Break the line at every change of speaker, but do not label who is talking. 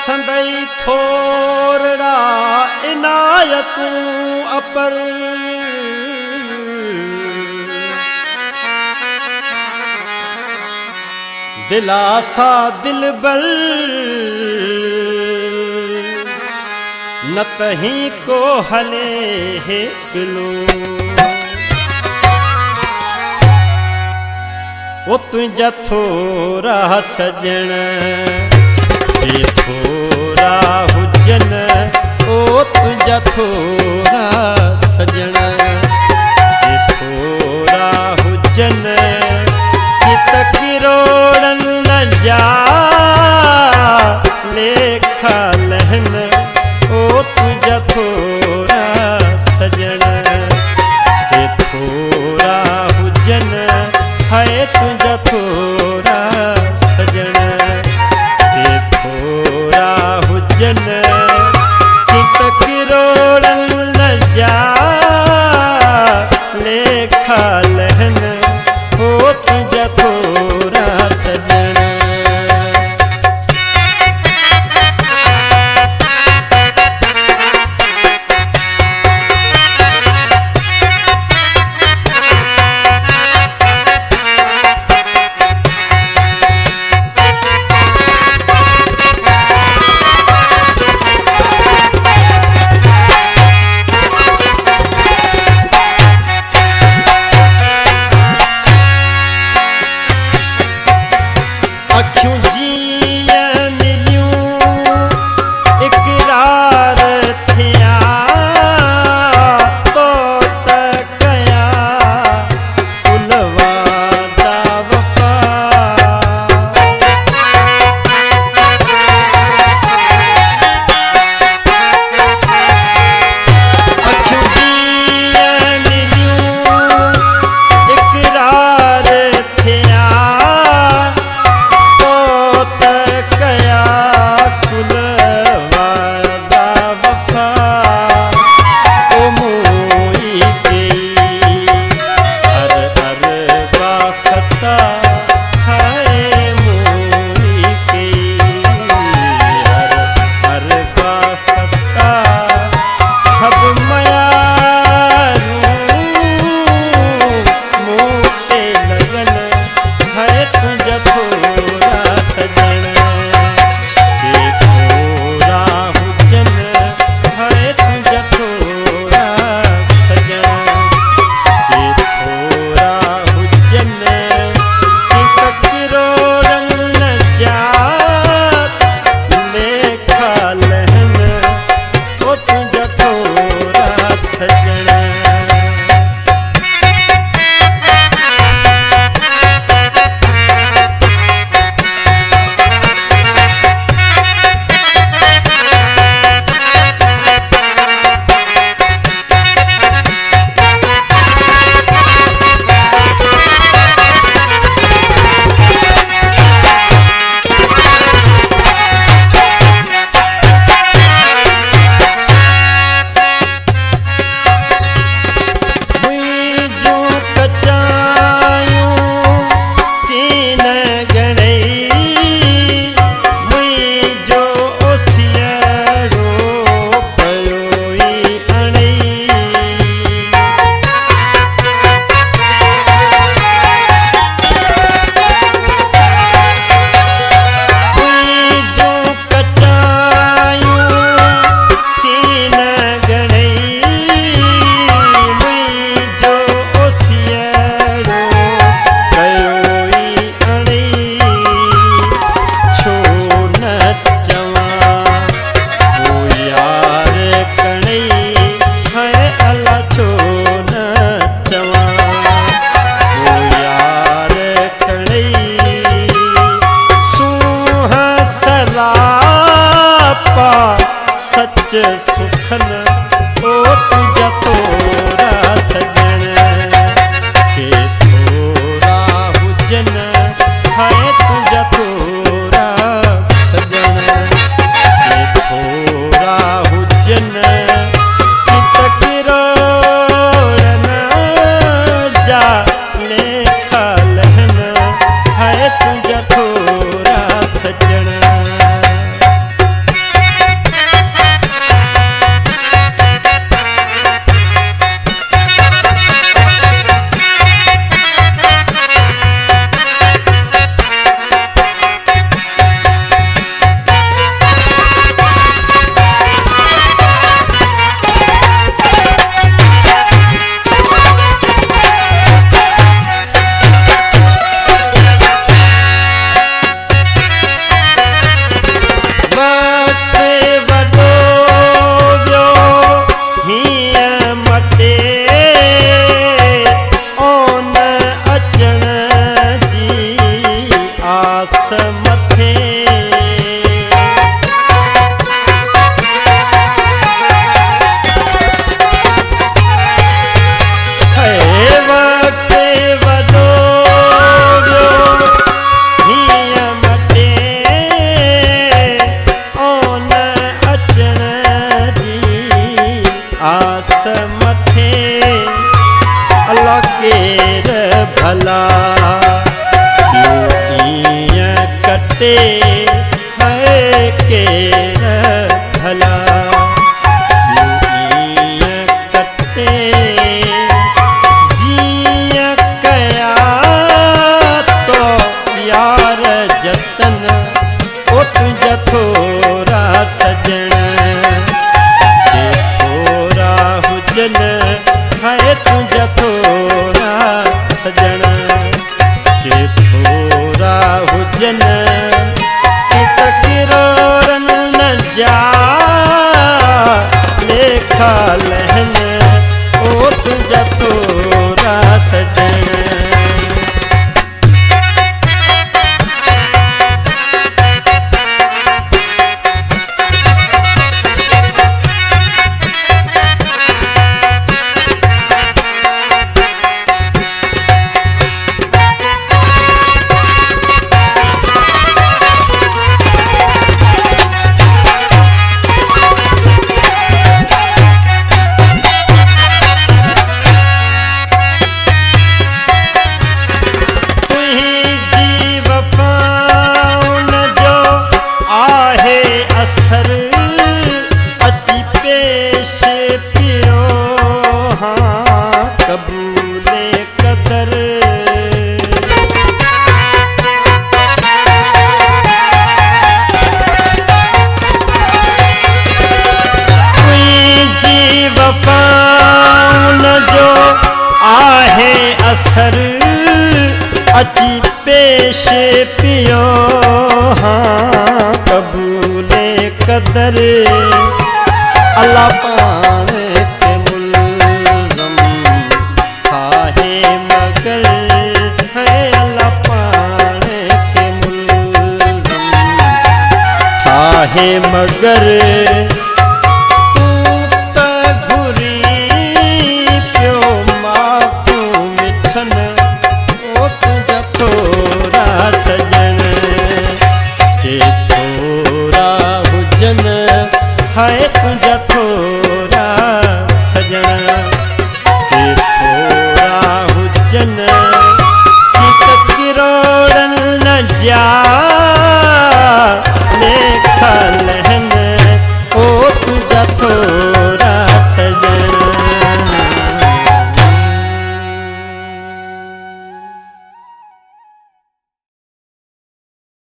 संदई थोरड़ा इनायतूं upper दिलासा दिलबर न तहीं को हले है किलो ओ तुझा थोरा सजण ये थोरा हुजन ओ तुझा थोरा सजण ये थोरा हुजन चित किरोड़न न जा लेखा लहन ओ तुझा थोरा सजण ये थोरा हुजन है तुझा थोरा सजण ये थोरा हुजन चित किरोड़न न जा मटे ओन अचण जी आस मथे आस मथे अल्लाह केर भला ईअं कटे है केर भला ईअं कटे जीअं कया तो यार जतन ओ तुंहिंजा थोरा सजण हुजन है तुंहिंजा थोरा सजण के थोरा हुजन त किरोरन न जा लेखा लहन ओ तुंहिंजा थोरा सजण असर अची पेश पियो हाँ कबूले कदर तुंहिंजी वफ़ा न जो आहे असर अची पेश पियो हाँ कबूले कदर अल्लाह पाण के मुल्ज़म आहे मगर है अल्लाह पाण के मुल्ज़म आहे मगर तूं त घुरी पियो माफ़ू मिठन ओ तुंहिंजा थोरा सजण के थोरा हुजन है तुंहिंजा थोरा सजण के थोरा हुजन की त किरोड़न न जा